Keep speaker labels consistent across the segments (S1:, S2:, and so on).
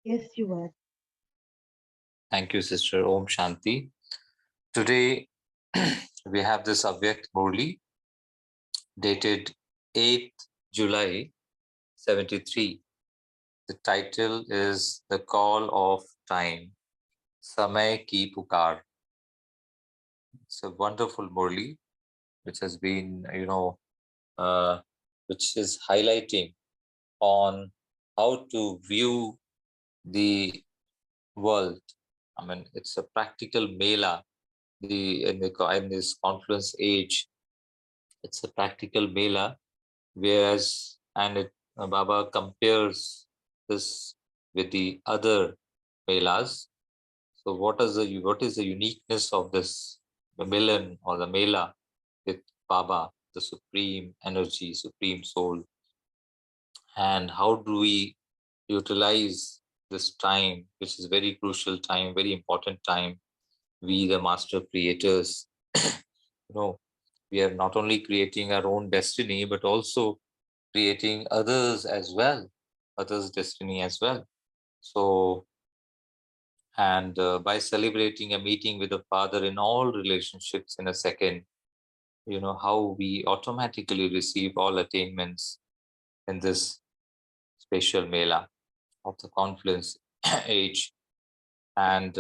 S1: Yes, you are.
S2: Thank you, Sister Om Shanti. Today, we have this Avyakt Murli dated 8th July 73. The title is The Call of Time, Samay Ki Pukar. It's a wonderful Murli which has been, uh, which is highlighting on how to view the world. I mean, it's a practical mela. In this confluence age, it's a practical mela. Whereas, Baba compares this with the other melas. So, what is the uniqueness of this milan or the mela with Baba, the supreme energy, supreme soul, and how do we utilize this time, which is very crucial time, very important time. We, the master creators, we are not only creating our own destiny, but also creating others as well, others' destiny as well. So, and by celebrating a meeting with the Father in all relationships in a second, how we automatically receive all attainments in this spatial mela of the confluence age. And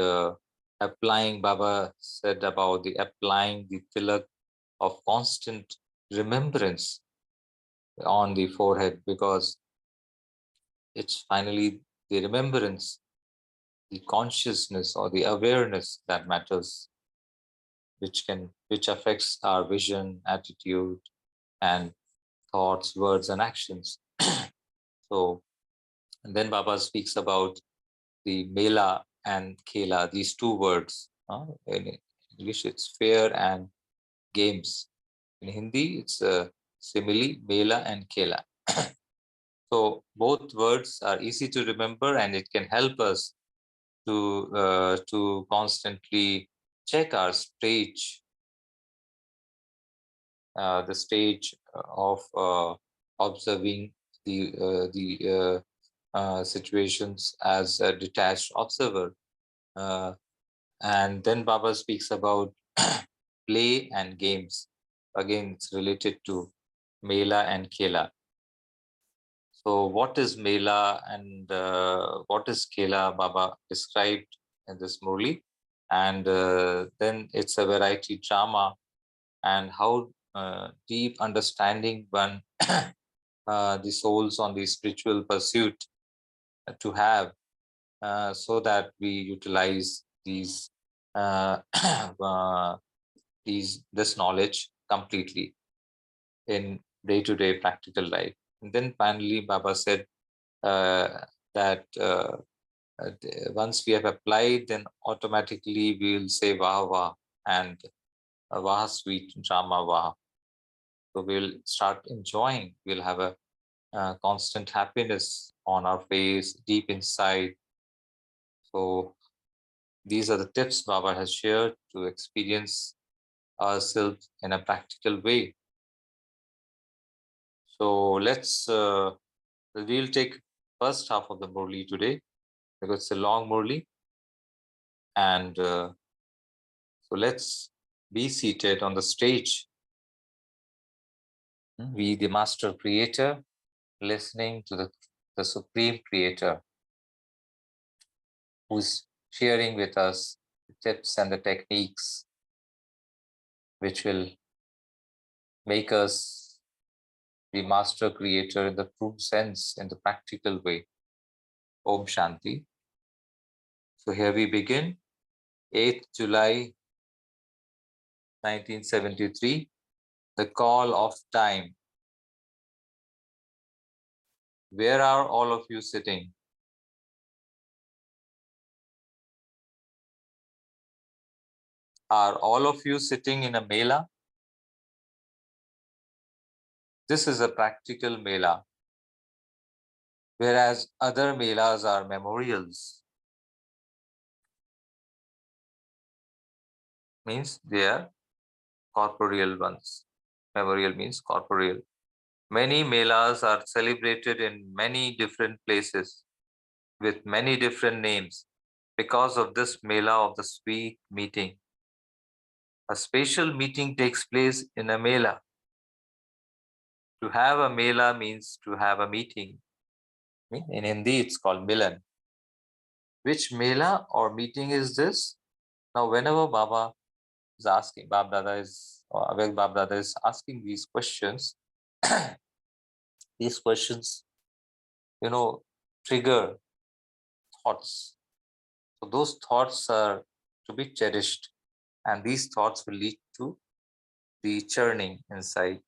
S2: applying, Baba said about the applying the tilak of constant remembrance on the forehead, because it's finally the remembrance, the consciousness or the awareness that matters, which affects our vision, attitude, and thoughts, words, and actions. So, and then Baba speaks about the mela and khela, these two words. In English, it's fair and games. In Hindi, it's simile, mela, and khela. So both words are easy to remember, and it can help us to constantly check our stage, the stage of observing the situations as a detached observer. Uh, and then Baba speaks about play and games. Again, it's related to Mela and Kela. So, what is Mela and what is Kela? Baba described in this Murli. And then it's a variety drama, and how deep understanding one the souls on the spiritual pursuit to have, so that we utilize uh, this knowledge completely in day-to-day practical life. And then finally, Baba said uh, that once we have applied, then automatically we will say Vah Vah and Vah sweet drama Vah. So we'll start enjoying. We'll have a constant happiness on our face, deep inside. So these are the tips Baba has shared to experience ourselves in a practical way. So we'll take first half of the Murli today, because it's a long Murli. And so let's be seated on the stage. We, the master creator, listening to the supreme creator, who's sharing with us the tips and the techniques which will make us the master creator in the true sense, in the practical way. Om Shanti. So here we begin, 8th July 1973, the call of time. Where are all of you sitting? Are all of you sitting in a mela? This is a practical mela, whereas other melas are memorials. Means they are corporeal ones. Memorial means corporeal. Many melas are celebrated in many different places. with many different names because of this Mela of the sweet meeting. A special meeting takes place in a Mela. To have a Mela means to have a meeting. In Hindi, it's called Milan. Which Mela or meeting is this? Now, whenever Baba is asking, Bab Dada is, or Avek Bab Dada is asking these questions, these questions, trigger thoughts. So those thoughts are to be cherished, and these thoughts will lead to the churning inside.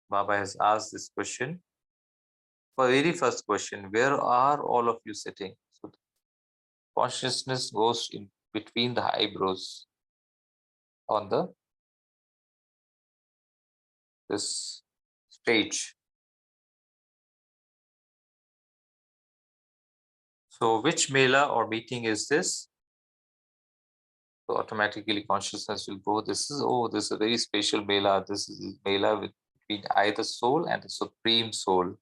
S2: Baba has asked this question. For very first question, where are all of you sitting? So consciousness goes in between the eyebrows on this stage. So which Mela or meeting is this? So automatically consciousness will go, this is a very special Mela. This is Mela between I, the soul, and the Supreme Soul.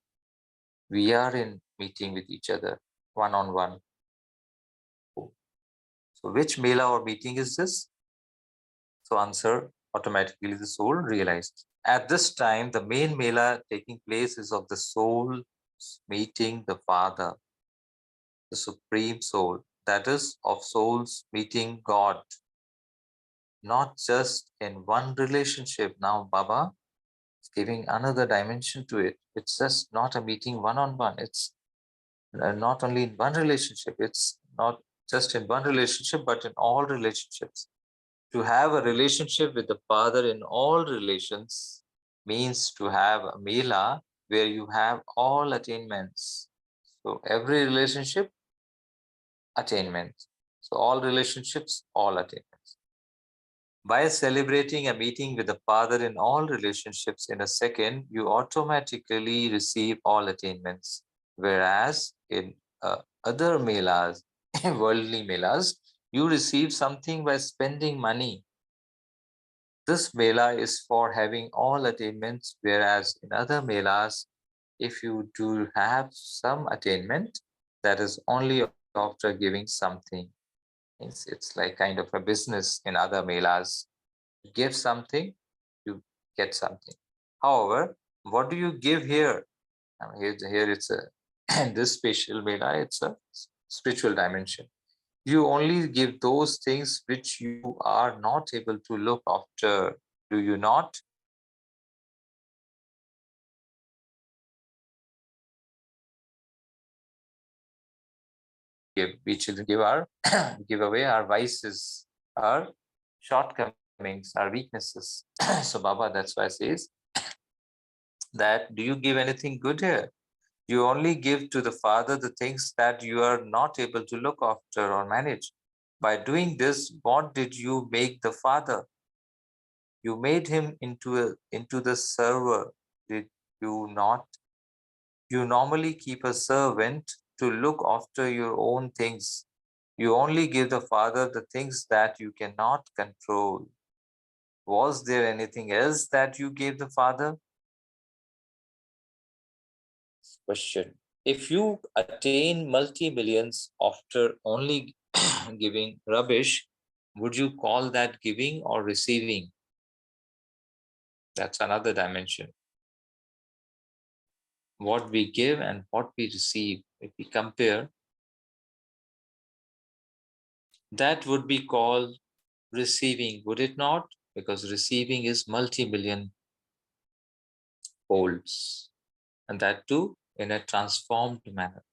S2: We are in meeting with each other, one-on-one. So which Mela or meeting is this? So answer, automatically the soul realized. At this time, the main Mela taking place is of the soul meeting the Father, the Supreme Soul. That is, of souls meeting God. Not just in one relationship. Now Baba is giving another dimension to it. It's just not a meeting one-on-one. It's not only in one relationship. It's not just in one relationship, but in all relationships. To have a relationship with the Father in all relations means to have a Mela where you have all attainments. So every relationship, attainment. So all relationships, all attainments. By celebrating a meeting with the Father in all relationships in a second, you automatically receive all attainments. Whereas in other melas, worldly melas, you receive something by spending money. This mela is for having all attainments, whereas in other melas, if you do have some attainment, that is only after giving something. It's like kind of a business in other melas. Give something, you get something. However, what do you give here? Here it's a in this spatial mela, it's a spiritual dimension. You only give those things which you are not able to look after. Do you not? We should give our give away our vices, our shortcomings, our weaknesses. So Baba, that's why says that do you give anything good here? You only give to the Father the things that you are not able to look after or manage. By doing this, what did you make the Father? You made him into the server, did you not? You normally keep a servant to look after your own things. You only give the Father the things that you cannot control. Was there anything else that you gave the Father? Question. If you attain multi-millions after only giving rubbish, would you call that giving or receiving? That's another dimension. What we give and what we receive, if we compare, that would be called receiving, would it not? Because receiving is multi-million folds, and that too in a transformed manner.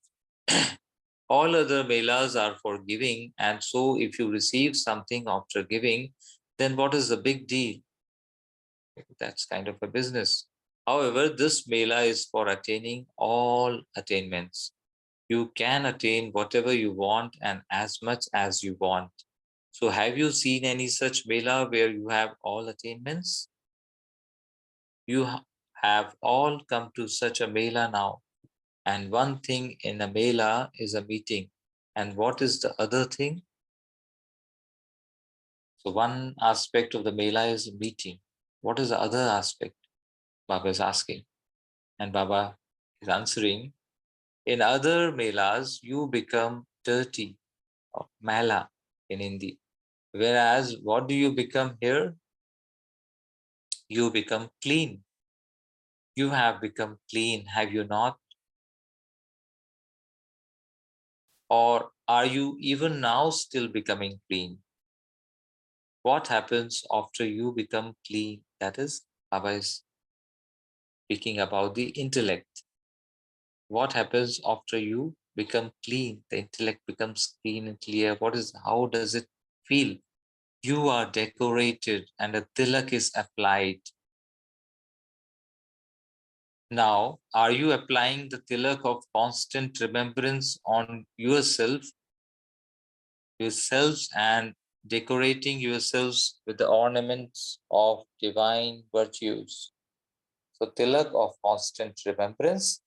S2: All other melas are for giving, and so if you receive something after giving, then what is the big deal? That's kind of a business. However, this mela is for attaining all attainments. You can attain whatever you want and as much as you want. So have you seen any such mela where you have all attainments? You have all come to such a mela now. And one thing in a mela is a meeting. And what is the other thing? So one aspect of the mela is a meeting. What is the other aspect? Baba is asking. And Baba is answering In other melas, you become dirty, or mala in Hindi. Whereas, what do you become here? You become clean. You have become clean, have you not? Or are you even now still becoming clean? What happens after you become clean? That is, Baba is speaking about the intellect. What happens after you become clean? The intellect becomes clean and clear. How does it feel? You are decorated and a tilak is applied. Now, are you applying the tilak of constant remembrance on yourselves and decorating yourselves with the ornaments of divine virtues? So, tilak of constant remembrance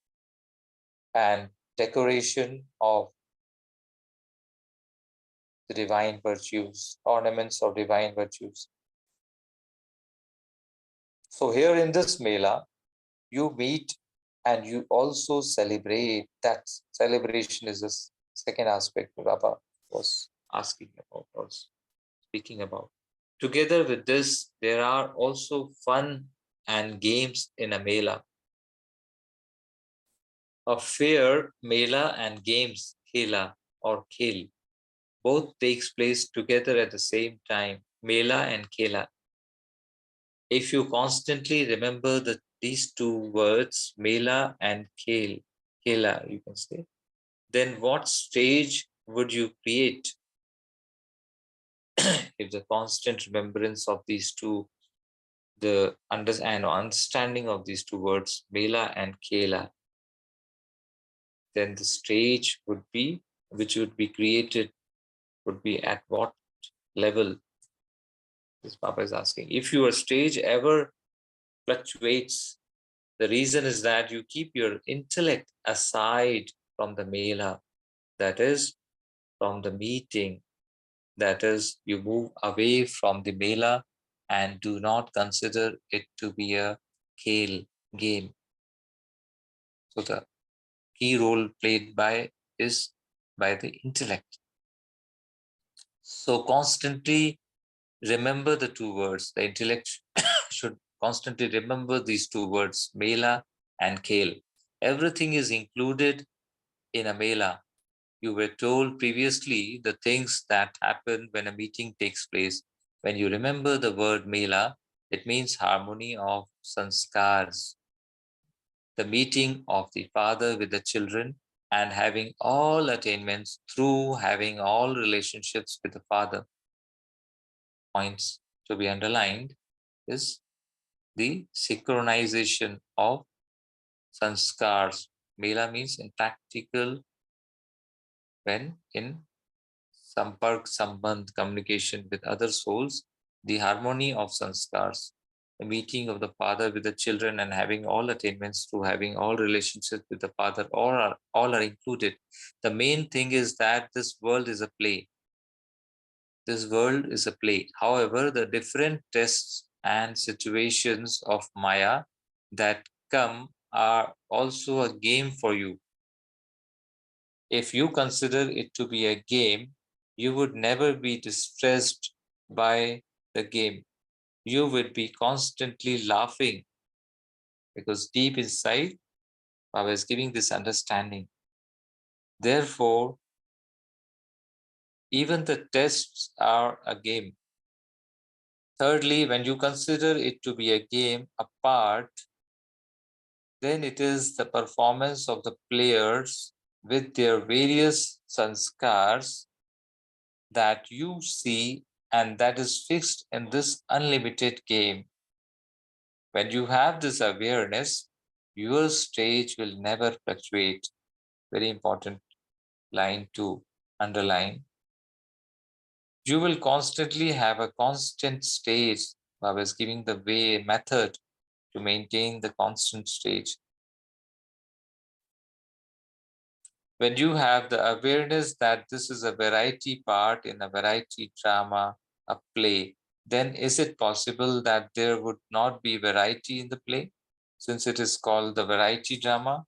S2: and decoration of the divine virtues, ornaments of divine virtues. So, here in this Mela, you meet and you also celebrate. That celebration is the second aspect Baba was asking about, or speaking about. Together with this, there are also fun and games in a Mela. A fair Mela and games, Khela or Khel, both takes place together at the same time, Mela and Khela. If you constantly remember these two words, Mela and Khela, you can say, then what stage would you create if the constant remembrance of these two, the understanding of these two words, Mela and Khela, then the stage would be, which would be created, would be at what level? This Papa is asking. If your stage ever fluctuates, the reason is that you keep your intellect aside from the Mela, that is, from the meeting, that is, you move away from the Mela and do not consider it to be a Khel game. So the key role played by is by the intellect. So constantly remember the two words. The intellect should constantly remember these two words, Mela and Khel. Everything is included in a Mela. You were told previously the things that happen when a meeting takes place. When you remember the word Mela, it means harmony of sanskars, the meeting of the father with the children and having all attainments through having all relationships with the father. Points to be underlined is the synchronization of sanskars. Mela means in practical, when in sampark, sambandh, communication with other souls, the harmony of sanskars, the meeting of the father with the children and having all attainments through having all relationships with the father, all are included. The main thing is that this world is a play. This world is a play. However, the different tests and situations of Maya that come are also a game for you. If you consider it to be a game, you would never be distressed by the game. You would be constantly laughing because deep inside, Baba is giving this understanding. Therefore, even the tests are a game. Thirdly, when you consider it to be a game apart, then it is the performance of the players with their various sanskars that you see, and that is fixed in this unlimited game. When you have this awareness, your stage will never fluctuate. Very important line to underline. You will constantly have a constant stage. Baba is giving the method to maintain the constant stage. When you have the awareness that this is a variety part in a variety drama, a play, then is it possible that there would not be variety in the play, since it is called the variety drama?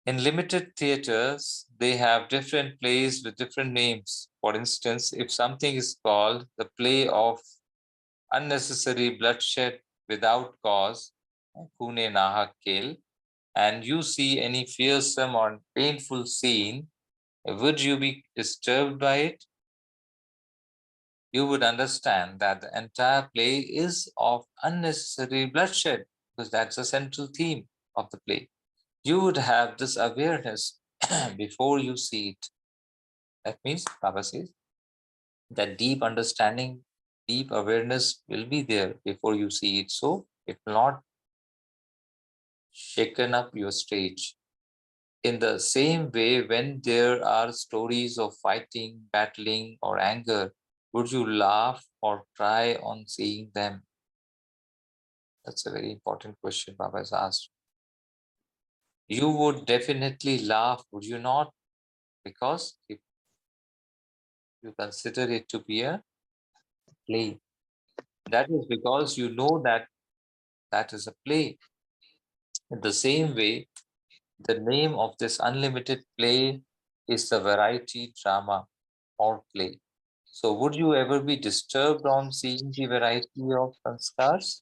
S2: In limited theaters, they have different plays with different names. For instance, if something is called the play of unnecessary bloodshed without cause, Kune Naha Kill, and you see any fearsome or painful scene, would you be disturbed by it? You would understand that the entire play is of unnecessary bloodshed, because that's the central theme of the play. You would have this awareness before you see it. That means, Baba says, that deep understanding, deep awareness will be there before you see it. So it will not shaken up your stage. In the same way, when there are stories of fighting, battling, or anger, would you laugh or cry on seeing them? That's a very important question Baba has asked. You would definitely laugh, would you not? Because if you consider it to be a play, that is because you know that that is a play. In the same way, the name of this unlimited play is the variety drama or play. So, would you ever be disturbed on seeing the variety of sanskars,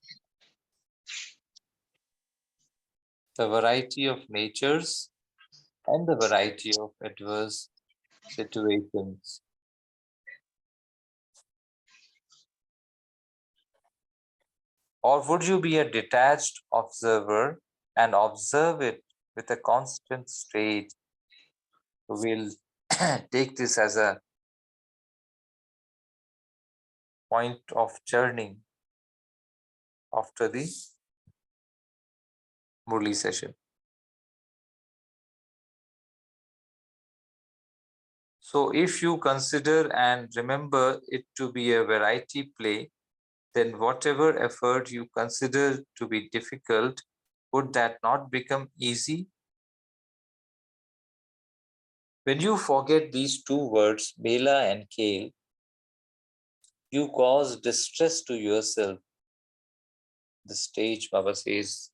S2: the variety of natures, and the variety of adverse situations? Or would you be a detached observer and observe it with a constant state? We'll take this as a point of churning after the Murli session. So, if you consider and remember it to be a variety play, then whatever effort you consider to be difficult, would that not become easy? When you forget these two words, Mela and Kale, you cause distress to yourself. The stage, Baba says,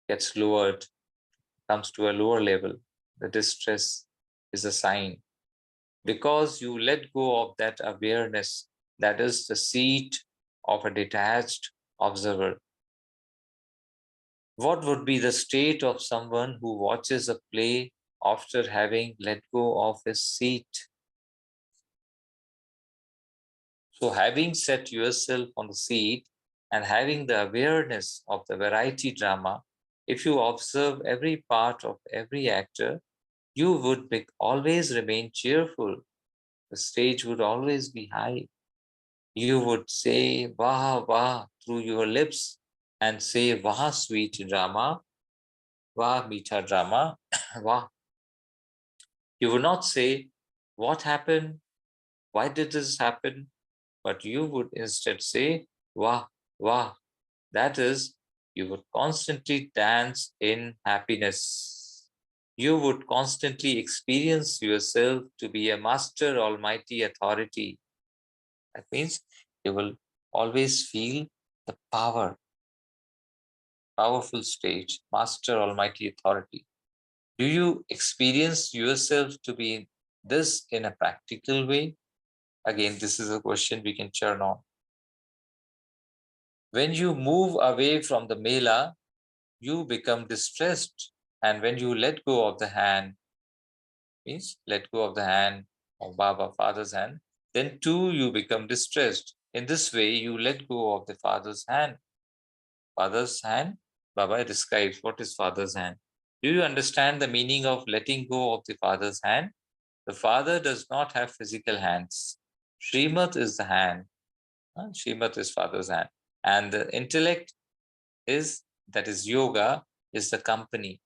S2: gets lowered, comes to a lower level. The distress is a sign. Because you let go of that awareness, that is the seat of a detached observer. What would be the state of someone who watches a play after having let go of his seat? So, having set yourself on the seat and having the awareness of the variety drama, if you observe every part of every actor, you would always remain cheerful. The stage would always be high. You would say Wah Wah through your lips and say Wah sweet drama, Wah meetha drama, Wah. You would not say, What happened? Why did this happen? But you would instead say, Wah, Wah. That is, you would constantly dance in happiness. You would constantly experience yourself to be a master almighty authority. That means you will always feel the powerful stage, master almighty authority. Do you experience yourself to be this in a practical way? Again, this is a question we can churn on. When you move away from the mela, you become distressed. And when you let go of the hand, means let go of the hand of Baba, Father's hand, then too you become distressed. In this way, you let go of the Father's hand. Father's hand, Baba describes what is Father's hand. Do you understand the meaning of letting go of the Father's hand? The Father does not have physical hands. Srimad is the hand. Srimad is Father's hand. And the intellect is, that is yoga, is the company.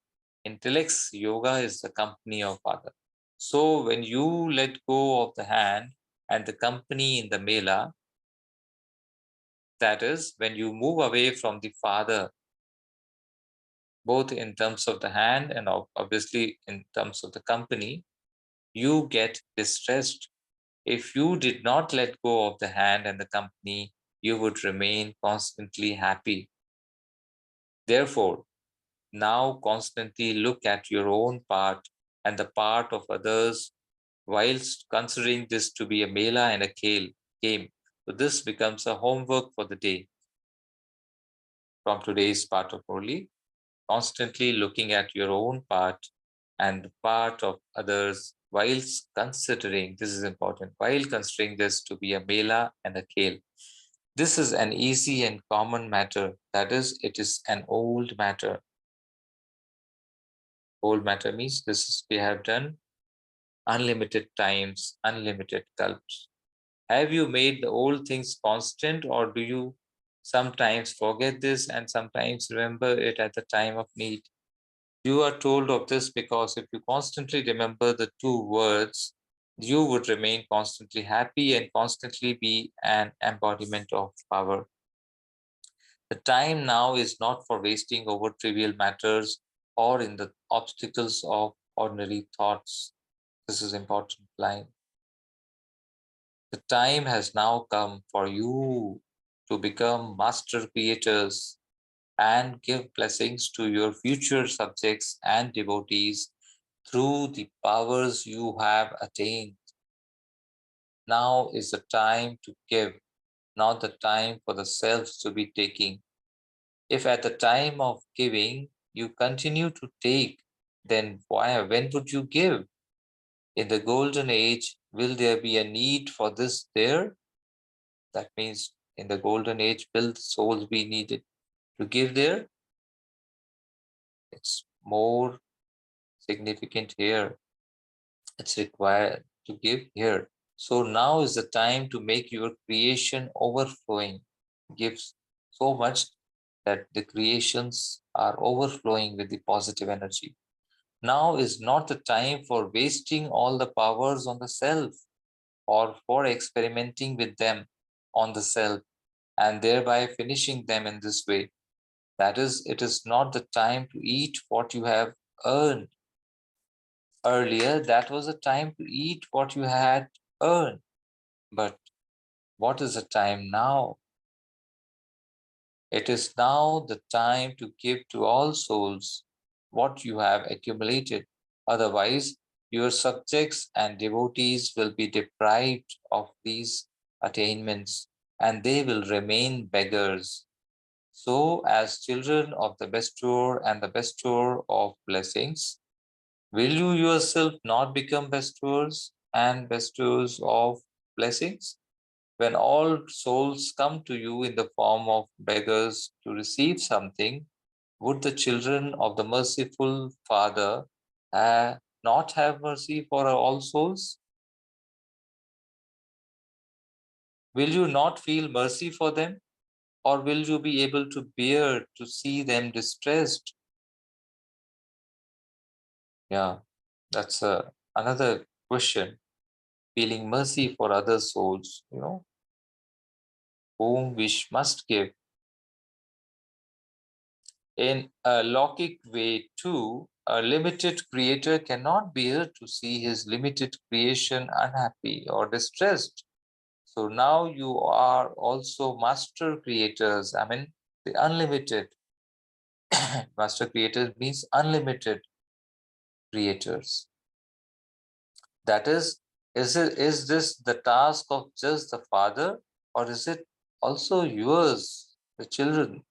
S2: Intellect's yoga is the company of Father. So when you let go of the hand and the company in the mela, that is when you move away from the Father, both in terms of the hand and obviously in terms of the company, you get distressed. If you did not let go of the hand and the company, you would remain constantly happy. Therefore, Now constantly look at your own part and the part of others whilst considering this to be a mela and a game. So this becomes a homework for the day from today's part of Murli. Constantly looking at your own part and the part of others whilst considering, this is important, while considering this to be a mela and a kale. This is an easy and common matter. That is, it is an old matter. Old matter means this is, we have done unlimited times, unlimited gulps. Have you made the old things constant, or do you sometimes forget this and sometimes remember it at the time of need? You are told of this because if you constantly remember the two words, you would remain constantly happy and constantly be an embodiment of power. The time now is not for wasting over trivial matters or in the obstacles of ordinary thoughts. This is important line. The time has now come for you to become master creators and give blessings to your future subjects and devotees through the powers you have attained. Now is the time to give, not the time for the self to be taking. If at the time of giving you continue to take, then when would you give? In the golden age, will there be a need for this there? That means in the golden age, will the souls be needed to give there? It's more significant here. It's required to give here. So now is the time to make your creation overflowing. Gives so much that the creations are overflowing with the positive energy. Now is not the time for wasting all the powers on the self or for experimenting with them on the self and thereby finishing them in this way. That is, it is not the time to eat what you have earned. Earlier, that was a time to eat what you had earned. But what is the time now? It is now the time to give to all souls what you have accumulated. Otherwise, your subjects and devotees will be deprived of these attainments and they will remain beggars. So, as children of the bestower and the bestower of blessings, will you yourself not become bestowers and bestowers of blessings? When all souls come to you in the form of beggars to receive something, would the children of the merciful Father not have mercy for all souls? Will you not feel mercy for them? Or will you be able to bear to see them distressed? Yeah, that's another question. Feeling mercy for other souls, whom we must give. In a logic way, too, a limited creator cannot bear to see his limited creation unhappy or distressed. So now you are also master creators. I mean, the unlimited. Master creators means unlimited creators. That is this the task of just the father, or is it also yours, the children?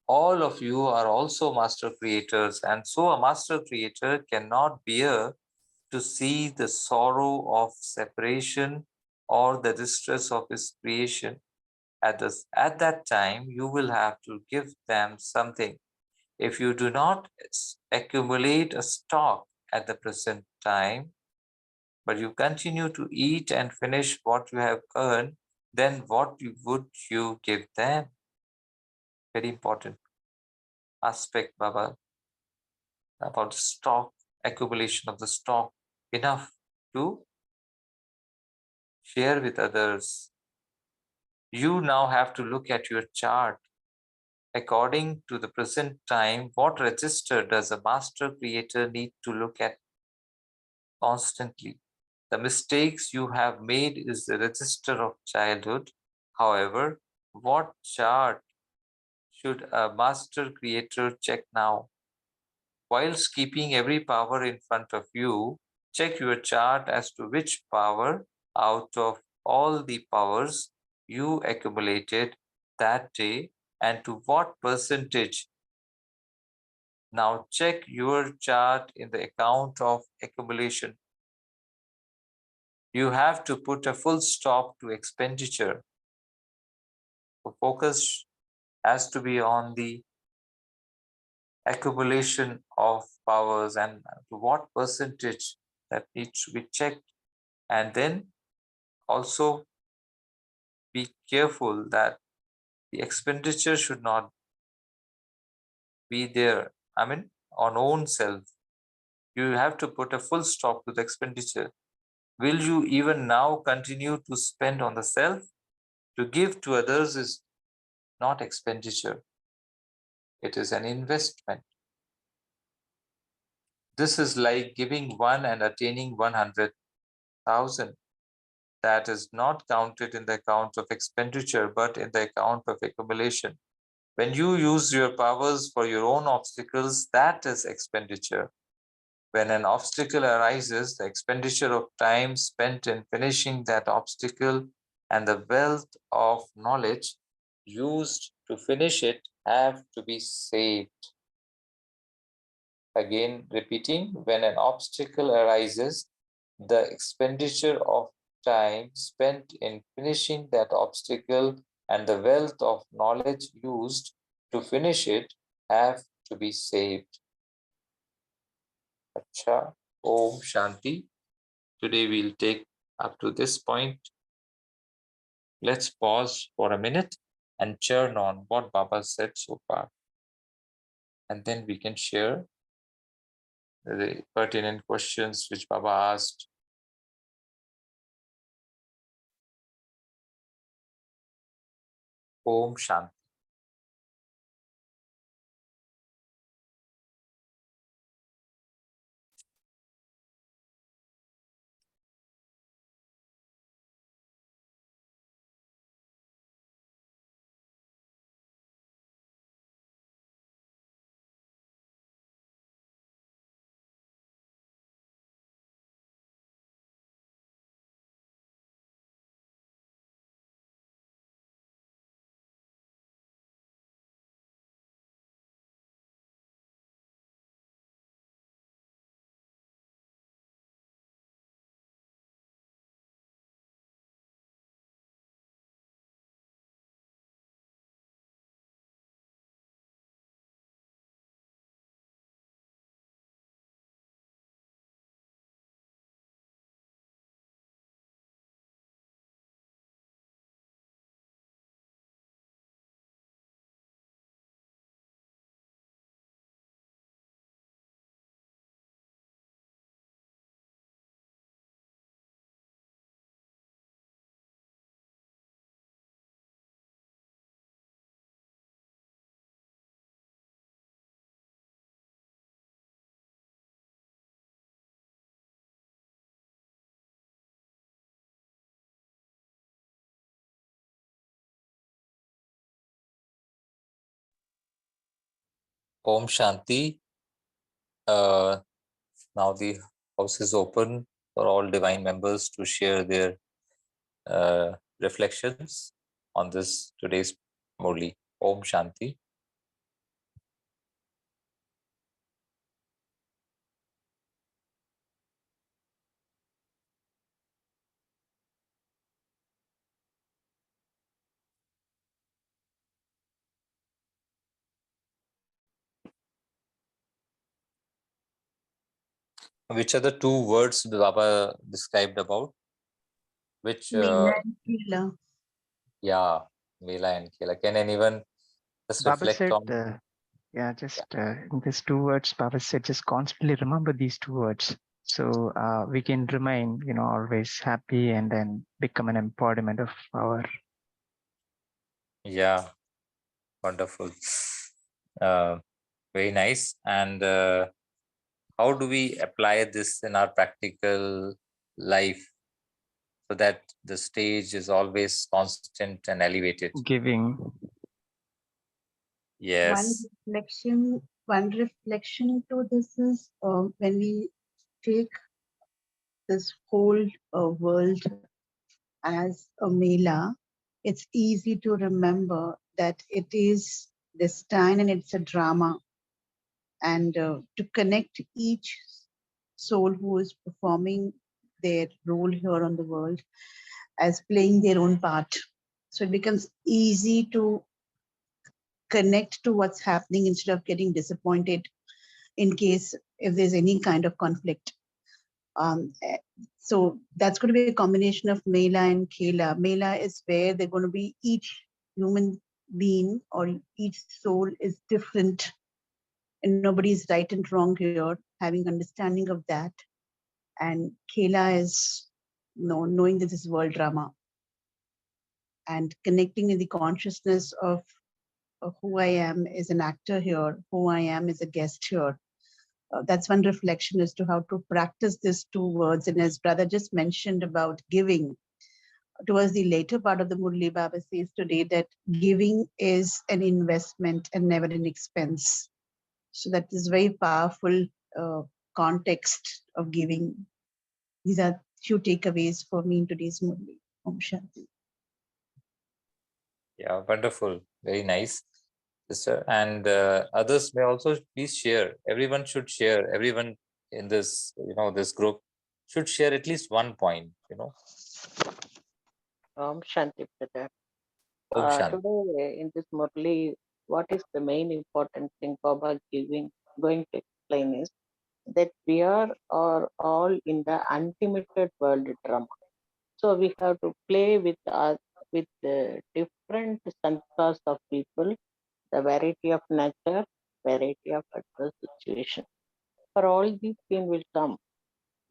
S2: All of you are also master creators, and so a master creator cannot bear to see the sorrow of separation or the distress of his creation. At that time, you will have to give them something. If you do not accumulate a stock at the present time, but you continue to eat and finish what you have earned, then what would you give them? Very important aspect, Baba, about the stock, accumulation of the stock, enough to share with others. You now have to look at your chart. According to the present time, what register does a master creator need to look at constantly? The mistakes you have made is the register of childhood. However, what chart should a master creator check now? Whilst keeping every power in front of you, check your chart as to which power out of all the powers you accumulated that day and to what percentage. Now check your chart in the account of accumulation. You have to put a full stop to expenditure. The focus has to be on the accumulation of powers and to what percentage that needs to be checked. And then also be careful that the expenditure should not be there. I mean, on own self. You have to put a full stop to the expenditure. Will you even now continue to spend on the self? To give to others is not expenditure. It is an investment. This is like giving one and attaining 100,000. That is not counted in the account of expenditure, but in the account of accumulation. When you use your powers for your own obstacles, that is expenditure. When an obstacle arises, the expenditure of time spent in finishing that obstacle and the wealth of knowledge used to finish it have to be saved. Again, repeating, when an obstacle arises, the expenditure of time spent in finishing that obstacle and the wealth of knowledge used to finish it have to be saved. Acha, Om Shanti. Today we'll take up to this point. Let's pause for a minute and churn on what Baba said so far. And then we can share the pertinent questions which Baba asked. Om Shanti. Om Shanti. Now the house is open for all divine members to share their reflections on this today's Murli. Om Shanti. Which are the two words the Baba described about? Which
S1: Mela and Kela.
S2: yeah, Mela and Kela. Can anyone just
S3: Baba
S2: reflect
S3: said,
S2: on?
S3: in these two words, Baba said, just constantly remember these two words. So we can remain, always happy and then become an embodiment of power.
S2: Yeah, wonderful. Very nice. And how do we apply this in our practical life so that the stage is always constant and elevated?
S3: Giving.
S1: One
S2: Yes.
S1: reflection one reflection to this is when we take this whole world as a mela, it's easy to remember that it is destined and it's a drama. And to connect each soul who is performing their role here on the world as playing their own part. So it becomes easy to connect to what's happening instead of getting disappointed in case if there's any kind of conflict. So that's going to be a combination of Mela and Kela. Mela is where they're going to be each human being or each soul is different and nobody's right and wrong here, having understanding of that. And Kela is knowing that this is world drama and connecting in the consciousness of who I am as an actor here, who I am as a guest here. That's one reflection as to how to practice these two words. And as brother just mentioned about giving, towards the later part of the Murli, Baba says today that giving is an investment and never an expense. So that is very powerful context of giving. These are few takeaways for me in today's Murli. Om Shanti.
S2: Yeah, wonderful. Very nice, sister. And others may also please share. Everyone should share. Everyone in this, this group should share at least one point,
S4: Shanti Brother.
S2: Om Shanti.
S4: Today in this Murli, what is the main important thing Baba going to explain is that we are all in the unlimited world drama. So we have to play with the different sanskas of people, the variety of nature, variety of adverse situation. For all these things will come,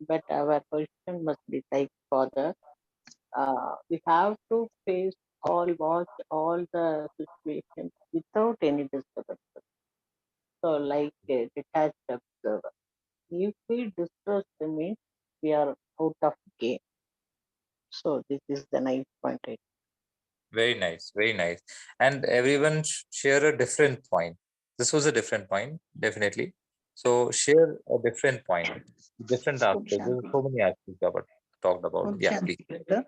S4: but our position must be like Father. We have to face watch all the situations without any disturbance. So, like a detached observer. If we distrust the means, we are out of game. So, this is the nice point.
S2: Very nice. Very nice. And everyone share a different point. This was a different point, definitely. So share a different point, different
S5: Om
S2: aspects. There's
S5: Shanti.
S2: so many aspects about talked about.
S5: Om
S2: Yeah, please.
S5: Shanti, brother.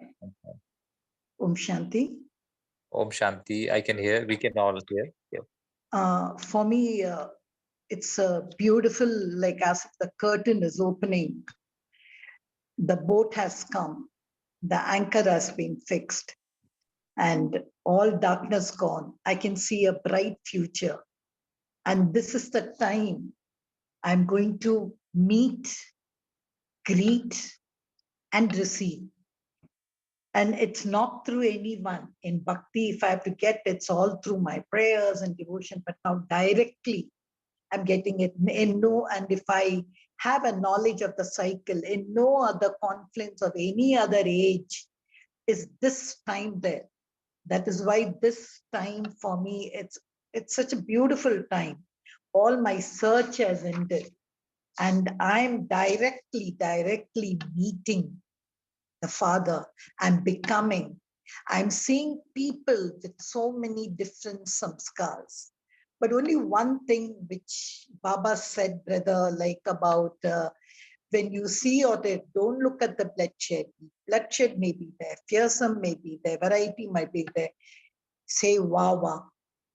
S5: Om Shanti.
S2: Om Shanti. I can hear. We can all hear. Yeah.
S5: For me, it's a beautiful, like as if the curtain is opening. The boat has come. The anchor has been fixed. And all darkness gone. I can see a bright future. And this is the time I'm going to meet, greet, and receive. And it's not through anyone. In bhakti, if I have to get, it's all through my prayers and devotion, but now directly I'm getting it in no, and if I have a knowledge of the cycle in no other confluence of any other age, is this time there. That is why this time for me, it's such a beautiful time. All my search has ended. And I'm directly meeting the Father. I'm becoming. I'm seeing people with so many different samskars. But only one thing which Baba said, brother, like about when you see or they don't look at the bloodshed. Bloodshed may be there, fearsome may be there, variety might be there. Say Wawa.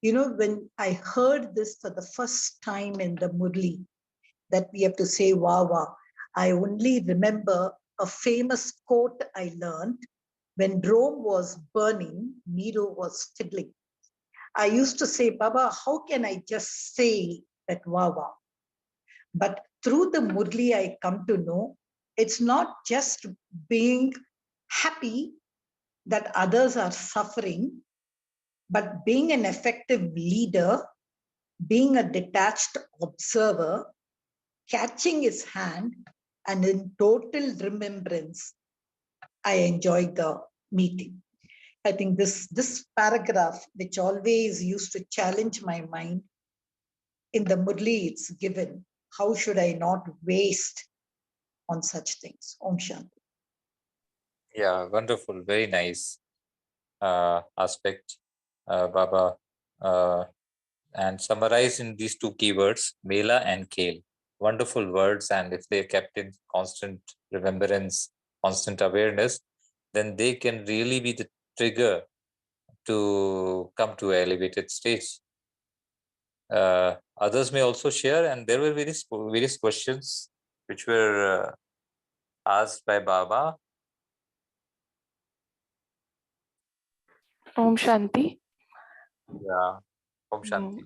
S5: You know, when I heard this for the first time in the Murli, that we have to say Wawa, I only remember a famous quote I learned when Rome was burning, Nero was fiddling. I used to say, Baba, how can I just say that Wawa? But through the Murli, I come to know it's not just being happy that others are suffering, but being an effective leader, being a detached observer, catching his hand, and in total remembrance, I enjoyed the meeting. I think this paragraph, which always used to challenge my mind, in the Murli it's given. How should I not waste on such things? Om Shanti.
S2: Yeah, wonderful. Very nice aspect, Baba and summarized in these two keywords, Mela and Kale. Wonderful words, and if they're kept in constant remembrance, constant awareness, then they can really be the trigger to come to an elevated stage. Others may also share, and there were various questions which were asked by Baba.
S6: Om Shanti.
S2: Yeah, Om Shanti.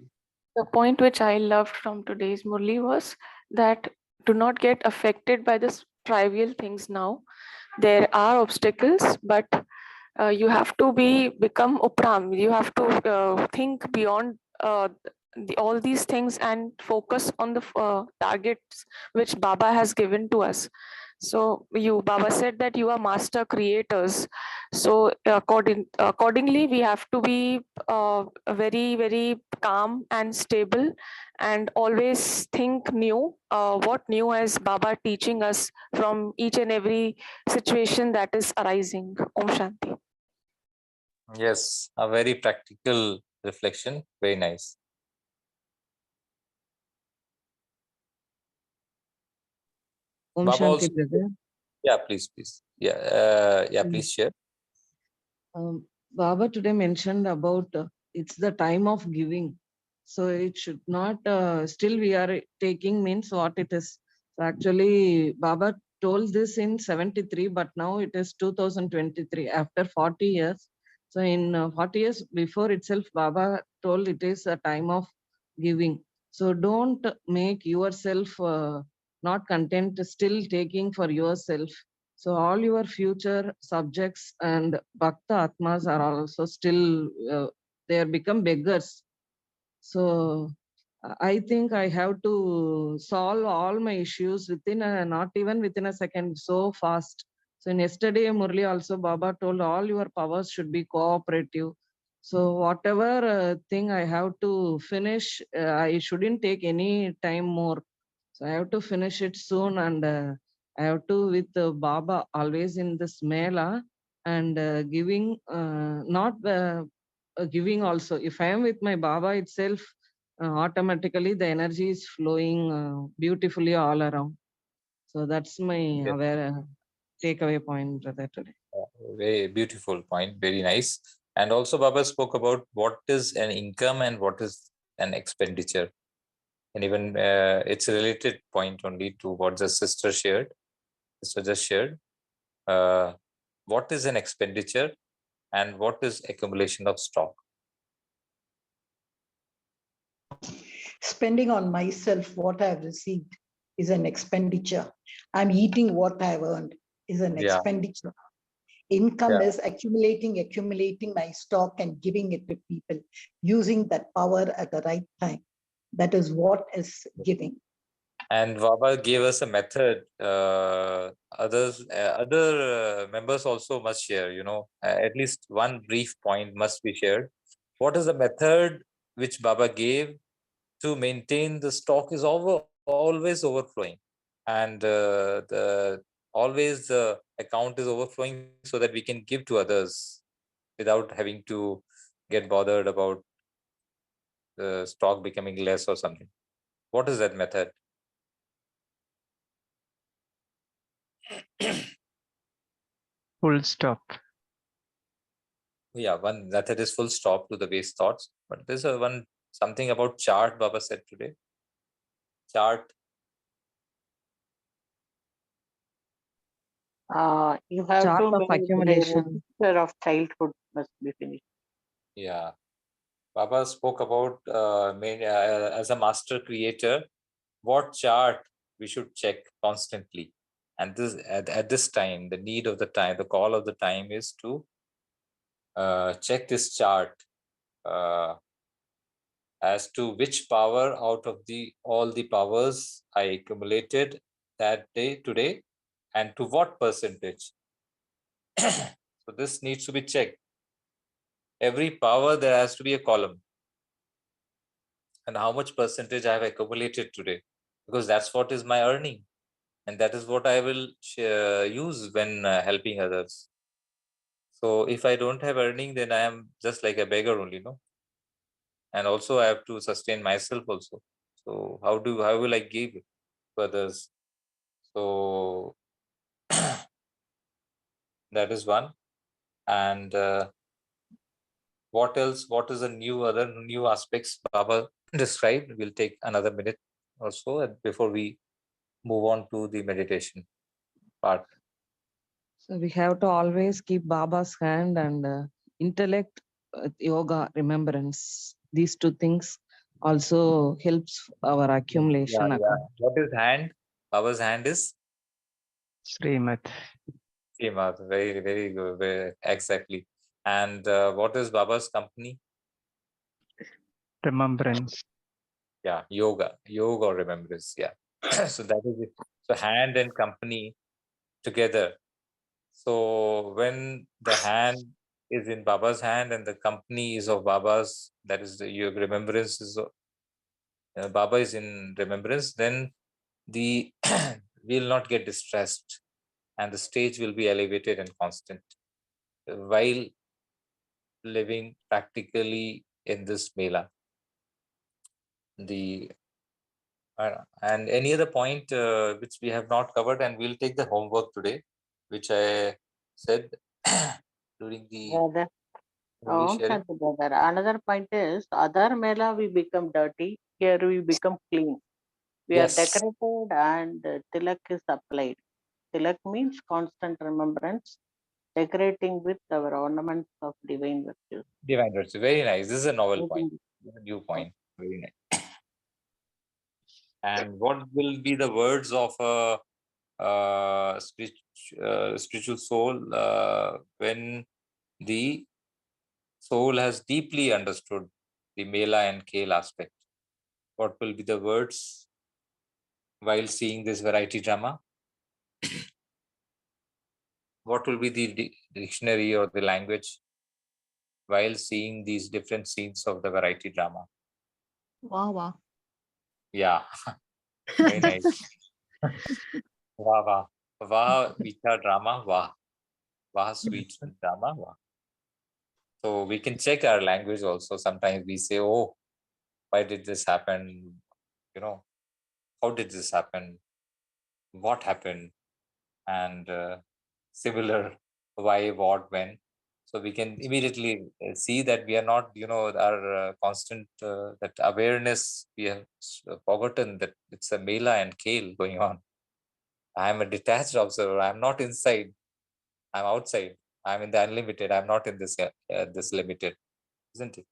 S6: The point which I loved from today's Murli was that do not get affected by this trivial things now. There are obstacles, but you have to become upram. You have to think beyond all these things and focus on the targets which Baba has given to us. So Baba said that you are master creators. So accordingly, we have to be very, very calm and stable, and always think new. What new is Baba teaching us from each and every situation that is arising? Om Shanti.
S2: Yes, a very practical reflection. Very nice.
S7: Om
S2: Baba
S7: Shanti,
S2: also,
S7: brother.
S2: yeah, please. Please share.
S7: Baba today mentioned about it's the time of giving. So it should not, still we are taking means what it is. So actually, Baba told this in 73, but now it is 2023, after 40 years. So in 40 years before itself, Baba told it is a time of giving. So don't make yourself not content, still taking for yourself. So all your future subjects and Bhakta Atmas are also still, they are become beggars. So I think I have to solve all my issues within not even within a second, so fast. So in yesterday, Murli also, Baba told all your powers should be cooperative. So whatever thing I have to finish, I shouldn't take any time more. So I have to finish it soon, and I have to with Baba always in this Mela and giving, not giving also. If I am with my Baba itself, automatically the energy is flowing beautifully all around. So that's my
S2: Yes.
S7: takeaway point, brother, today.
S2: Very beautiful point. Very nice. And also, Baba spoke about what is an income and what is an expenditure. And even it's a related point only to what the sister shared. Sister just shared. What is an expenditure and what is accumulation of stock?
S5: Spending on myself what I've received is an expenditure. I'm eating what I've earned is an
S2: Yeah.
S5: expenditure. Income
S2: Yeah.
S5: is accumulating my stock and giving it to people, using that power at the right time. That is what is giving.
S2: And Baba gave us a method. Other members also must share. At least one brief point must be shared. What is the method which Baba gave to maintain the stock is always overflowing, and always the account is overflowing so that we can give to others without having to get bothered about the stock becoming less or something. What is that method?
S3: Full stop.
S2: Yeah, one method is full stop to the waste thoughts, but there's something about chart Baba said today. Chart.
S4: You have
S7: Chart
S4: to
S7: of
S4: make the
S7: accumulation.
S4: register of childhood must be finished.
S2: Yeah, Baba spoke about as a master creator, what chart we should check constantly. And this at this time, the need of the time, the call of the time is to check this chart as to which power out of all the powers I accumulated that day today, and to what percentage. So this needs to be checked. Every power there has to be a column, and how much percentage I have accumulated today, because that's what is my earning, and that is what I will use when helping others. So if I don't have earning, then I am just like a beggar only, no? and also I have to sustain myself also. So how will I give to others? So that is one. And what else? What is the other new aspects Baba described? We'll take another minute or so before we move on to the meditation part.
S7: So we have to always keep Baba's hand and intellect, yoga, remembrance. These two things also helps our accumulation.
S2: What is hand? Baba's hand is
S3: Srimat.
S2: Srimad. Very, very good. Exactly. And what is Baba's company?
S3: Remembrance.
S2: Yeah, yoga or remembrance. Yeah. So that is it. So hand and company together. So when the hand is in Baba's hand and the company is of Baba's, that is your remembrance is Baba is in remembrance, then the will not get distressed and the stage will be elevated and constant while living practically in this Mela. The and any other point which we have not covered, and we'll take the homework today, which I said during the
S4: Brother,
S2: sharing.
S4: brother. Another point is, other Mela we become dirty, here we become clean. We
S2: Yes.
S4: are decorated and tilak is applied. Tilak means constant remembrance, decorating with our ornaments of divine virtues.
S2: Divine virtue. Very nice. This is a novel point, a new point. Very nice. And what will be the words of a spiritual soul when the soul has deeply understood the Mela and Kale aspect? What will be the words while seeing this variety drama? What will be the dictionary or the language while seeing these different scenes of the variety drama?
S1: Wow, wow.
S2: Yeah, very nice. Wow, wow. Wow, Vita drama, wow. Wow, sweet drama, wow. So we can check our language also. Sometimes we say, oh, why did this happen? You know, how did this happen? What happened? And similar, why, what, when. So we can immediately see that we are not, our constant, that awareness, we have forgotten that it's a Mela and Kale going on. I am a detached observer. I'm not inside. I'm outside. I'm in the unlimited. I'm not in this this limited, isn't it?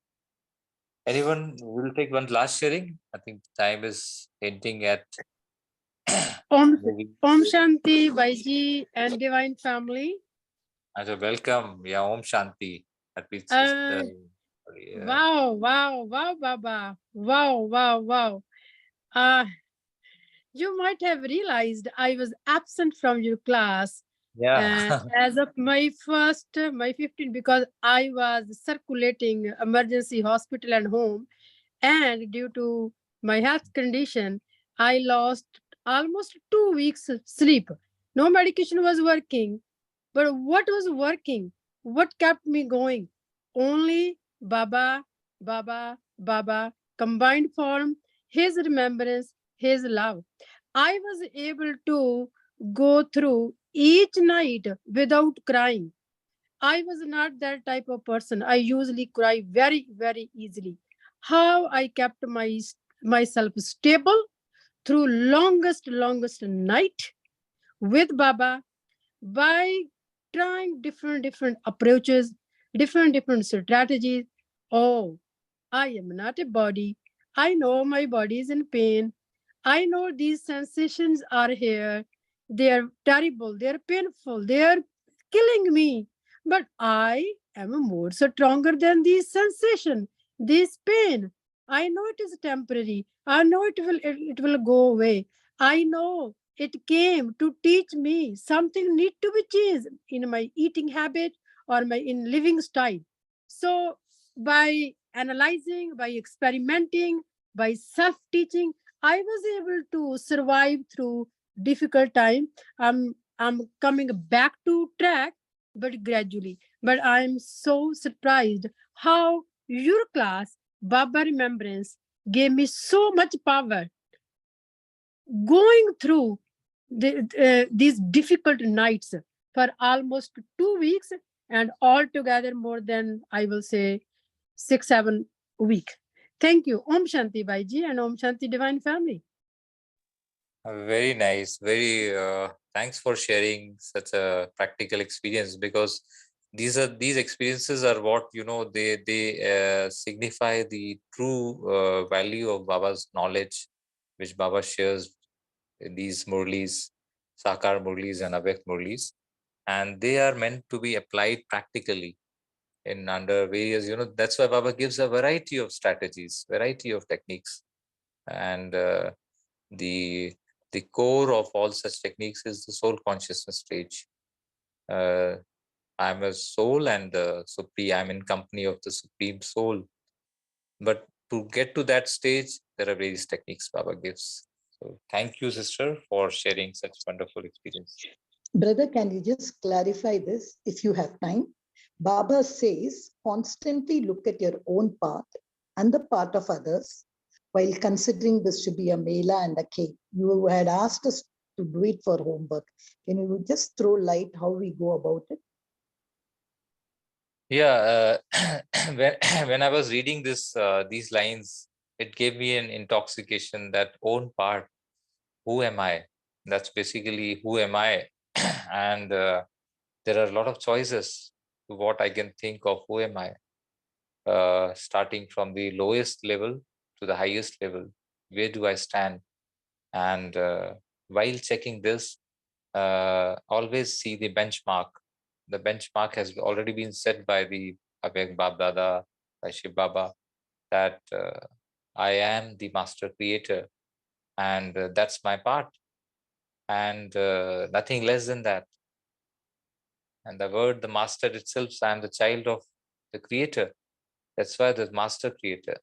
S2: Anyone will take one last sharing? I think time is hinting at
S8: Om
S2: maybe.
S8: Shanti, Vaiji, and Divine Family.
S2: Welcome. Yeah, Om Shanti.
S8: Wow, Baba. Wow. You might have realized I was absent from your class.
S2: Yeah.
S8: As of my 15, because I was circulating emergency hospital and home. And due to my health condition, I lost almost 2 weeks of sleep. No medication was working. But what was working? What kept me going? Only Baba, combined form, his remembrance, his love. I was able to go through each night without crying. I was not that type of person. I usually cry very, very easily. How I kept myself stable through longest night with Baba by trying different approaches, different strategies. Oh, I am not a body. I know my body is in pain. I know these sensations are here. They are terrible. They are painful. They are killing me. But I am more stronger than these sensation, this pain. I know it is temporary. I know it will go away. I know it came to teach me something need to be changed in my eating habit or my in living style. So by analyzing, by experimenting, by self-teaching, I was able to survive through difficult time. I'm coming back to track, but gradually. But I'm so surprised how your class Baba remembrance gave me so much power going through these difficult nights for almost 2 weeks, and altogether more than, I will say, 6-7 weeks. Thank you. Om Shanti Bhaiji and Om Shanti Divine Family.
S2: Very nice. Very thanks for sharing such a practical experience, because these experiences are what they signify the true value of Baba's knowledge, which Baba shares in these Murlis, Sakar Murlis and Avyakt Murlis, and they are meant to be applied practically in under various. That's why Baba gives a variety of strategies, variety of techniques, and the core of all such techniques is the soul consciousness stage. I'm a soul and the supreme. I'm in company of the supreme soul. But to get to that stage, there are various techniques Baba gives. So thank you, sister, for sharing such wonderful experience.
S5: Brother, can you just clarify this if you have time? Baba says, constantly look at your own path and the path of others while considering this to be a Mela and a K. You had asked us to do it for homework. Can you just throw light how we go about it?
S2: Yeah, when I was reading these lines, it gave me an intoxication, that own part. Who am I? That's basically who am I? And there are a lot of choices to what I can think of who am I, starting from the lowest level to the highest level. Where do I stand? And while checking this, always see the benchmark. The benchmark has already been set by the Abhyak Bab Dada, by Shiv Baba, that I am the master creator, and that's my part, and nothing less than that. And the word, the master itself, I am the child of the creator. That's why the master creator.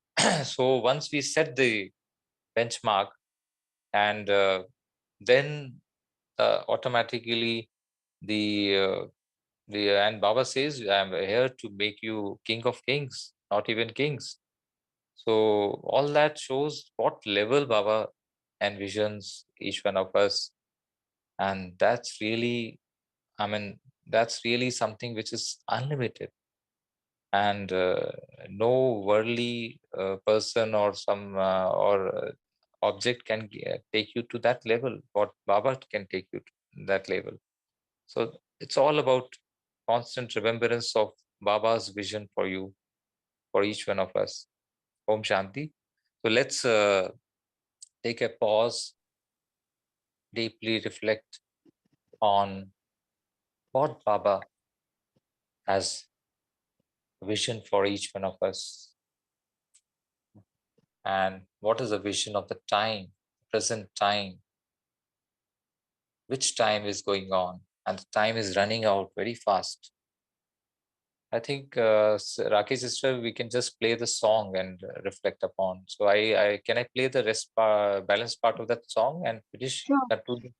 S2: So once we set the benchmark, and then automatically and Baba says, I'm here to make you king of kings, not even kings. So all that shows what level Baba envisions each one of us. And that's really, that's really something which is unlimited. And no worldly person or some object can take you to that level. What Baba can take you to that level. So it's all about constant remembrance of Baba's vision for you, for each one of us. Om Shanti. So let's take a pause, deeply reflect on what Baba has vision for each one of us, and what is the vision of the time, present time, which time is going on, and the time is running out very fast. I think Rakesh sister, we can just play the song and reflect upon. So I can I play the rest balance part of that song and finish
S1: Sure.
S2: conclude?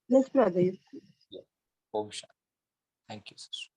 S1: Yes, brother.
S2: Yeah. Om Shanti. Thank you, sister.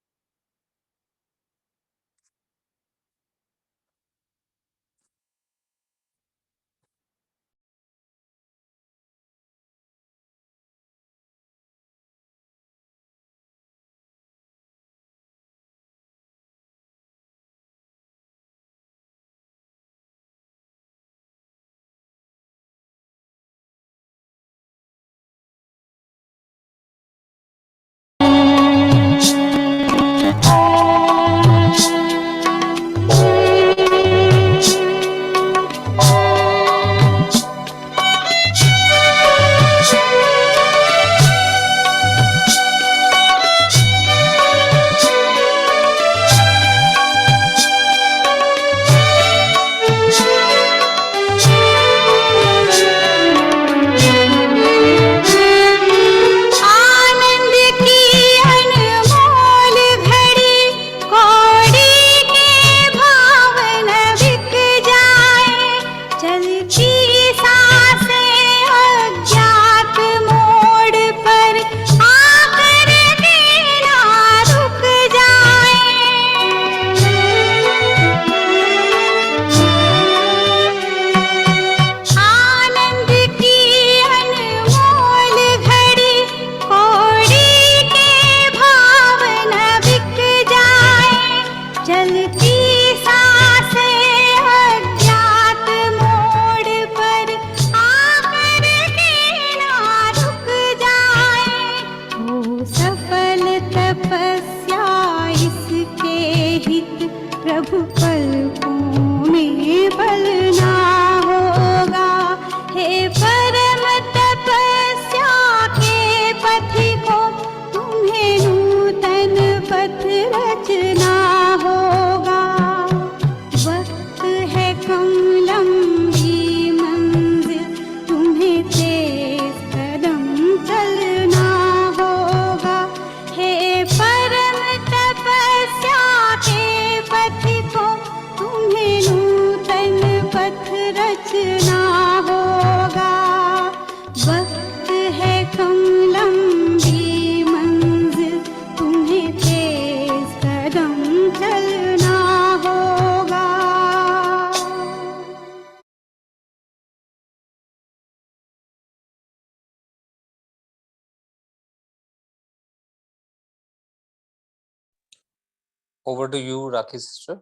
S2: Over to you, Rakhi sister.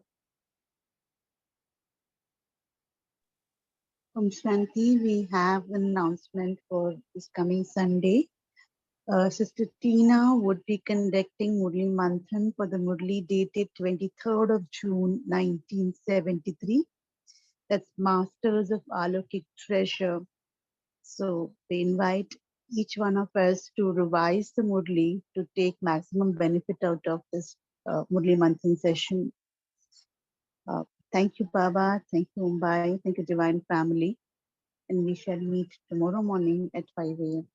S1: Om Shanti, we have an announcement for this coming Sunday. Sister Tina would be conducting Murli Manthan for the Murli dated 23rd of June 1973. That's Masters of Alokik Treasure. So we invite each one of us to revise the Murli to take maximum benefit out of this Murli Manthan session. Thank you, Baba. Thank you, Mumbai. Thank you, Divine Family. And we shall meet tomorrow morning at 5 a.m.